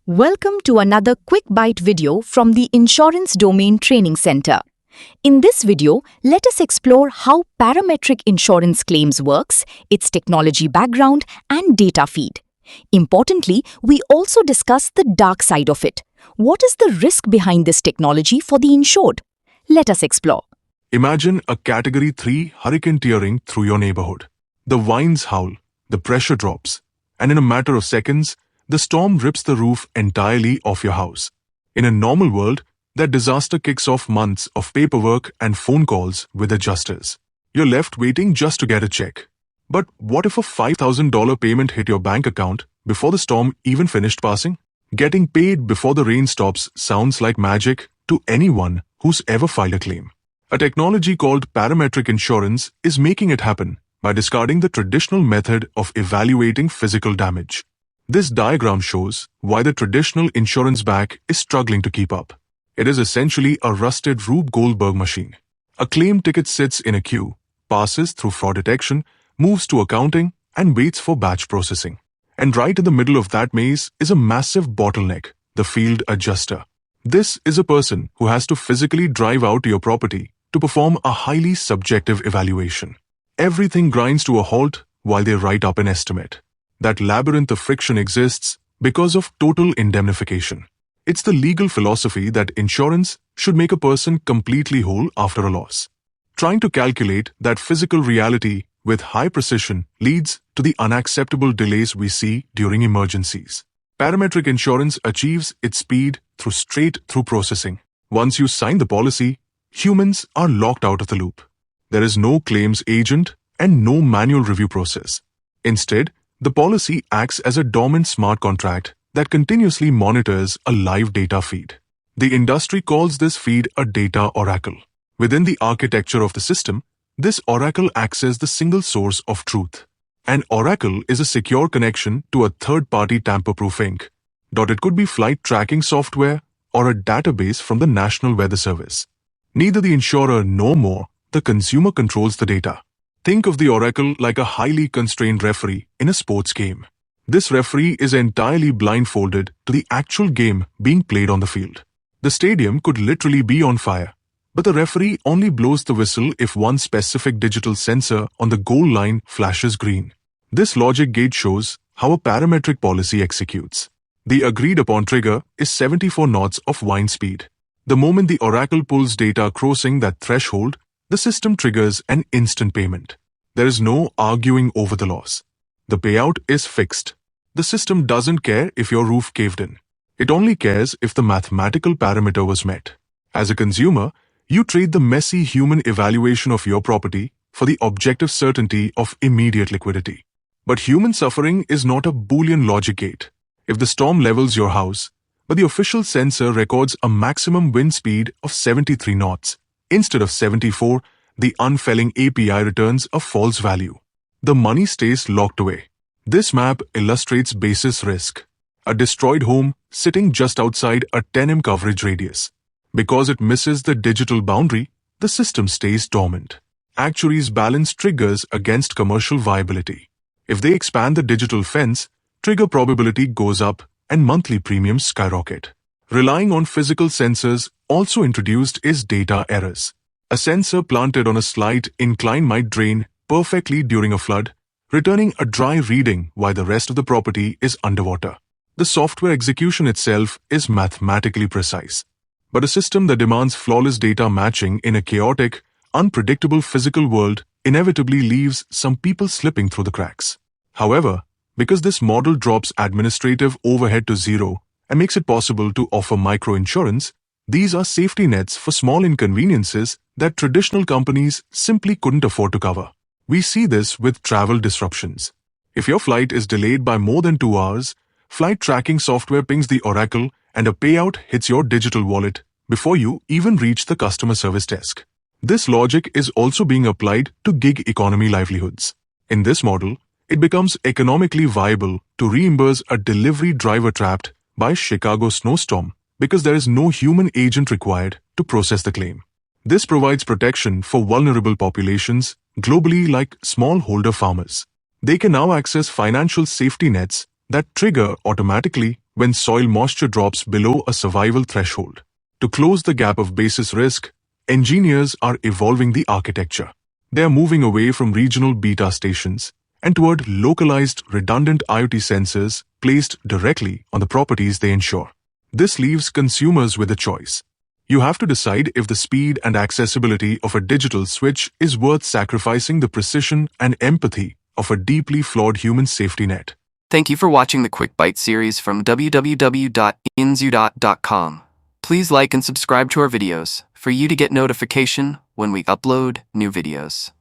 Welcome to another quick bite video from the Insurance Domain Training Center. In this video, let us explore how parametric insurance claims works, its technology background, and data feed. Importantly, we also discuss the dark side of it. What is the risk behind this technology for the insured? Let us explore. Imagine a Category 3 hurricane tearing through your neighborhood. The winds howl, the pressure drops, and in a matter of seconds, the storm rips the roof entirely off your house. In a normal world, that disaster kicks off months of paperwork and phone calls with adjusters. You're left waiting just to get a check. But what if a $5,000 payment hit your bank account before the storm even finished passing? Getting paid before the rain stops sounds like magic to anyone who's ever filed a claim. A technology called parametric insurance is making it happen by discarding the traditional method of evaluating physical damage. This diagram shows why the traditional insurance back is struggling to keep up. It is essentially a rusted Rube Goldberg machine. A claim ticket sits in a queue, passes through fraud detection, moves to accounting, and waits for batch processing. And right in the middle of that maze is a massive bottleneck, the field adjuster. This is a person who has to physically drive out to your property to perform a highly subjective evaluation. Everything grinds to a halt while they write up an estimate. That labyrinth of friction exists because of total indemnification. It's the legal philosophy that insurance should make a person completely whole after a loss. Trying to calculate that physical reality with high precision leads to the unacceptable delays we see during emergencies. Parametric insurance achieves its speed through straight-through processing. Once you sign the policy, humans are locked out of the loop. There is no claims agent and no manual review process. Instead, the policy acts as a dormant smart contract that continuously monitors a live data feed. The industry calls this feed a data oracle. Within the architecture of the system, this oracle acts as the single source of truth. An oracle is a secure connection to a third-party tamper-proof ink. It could be flight tracking software or a database from the National Weather Service. Neither the insurer nor more the consumer controls the data. Think of the oracle like a highly constrained referee in a sports game. This referee is entirely blindfolded to the actual game being played on the field. The stadium could literally be on fire, but the referee only blows the whistle if one specific digital sensor on the goal line flashes green. This logic gate shows how a parametric policy executes. The agreed-upon trigger is 74 knots of wind speed. The moment the oracle pulls data crossing that threshold, the system triggers an instant payment. There is no arguing over the loss. The payout is fixed. The system doesn't care if your roof caved in. It only cares if the mathematical parameter was met. As a consumer, you trade the messy human evaluation of your property for the objective certainty of immediate liquidity. But human suffering is not a Boolean logic gate. If the storm levels your house, but the official sensor records a maximum wind speed of 73 knots, instead of 74, the unfailing API returns a false value. The money stays locked away. This map illustrates basis risk. A destroyed home sitting just outside a 10 m coverage radius. Because it misses the digital boundary, the system stays dormant. Actuaries balance triggers against commercial viability. If they expand the digital fence, trigger probability goes up and monthly premiums skyrocket. Relying on physical sensors also introduced is data errors. A sensor planted on a slight incline might drain perfectly during a flood, returning a dry reading while the rest of the property is underwater. The software execution itself is mathematically precise. But a system that demands flawless data matching in a chaotic, unpredictable physical world inevitably leaves some people slipping through the cracks. However, because this model drops administrative overhead to zero and makes it possible to offer micro-insurance, these are safety nets for small inconveniences that traditional companies simply couldn't afford to cover. We see this with travel disruptions. If your flight is delayed by more than 2 hours, flight tracking software pings the oracle and a payout hits your digital wallet before you even reach the customer service desk. This logic is also being applied to gig economy livelihoods. In this model, it becomes economically viable to reimburse a delivery driver trapped by a Chicago snowstorm because there is no human agent required to process the claim. This provides protection for vulnerable populations globally like smallholder farmers. They can now access financial safety nets that trigger automatically when soil moisture drops below a survival threshold. To close the gap of basis risk, engineers are evolving the architecture. They are moving away from regional beta stations and toward localized, redundant IoT sensors placed directly on the properties they insure. This leaves consumers with a choice. You have to decide if the speed and accessibility of a digital switch is worth sacrificing the precision and empathy of a deeply flawed human safety net. Thank you for watching the Quick Bite series from www.inzu.com. Please like and subscribe to our videos for you to get notification when we upload new videos.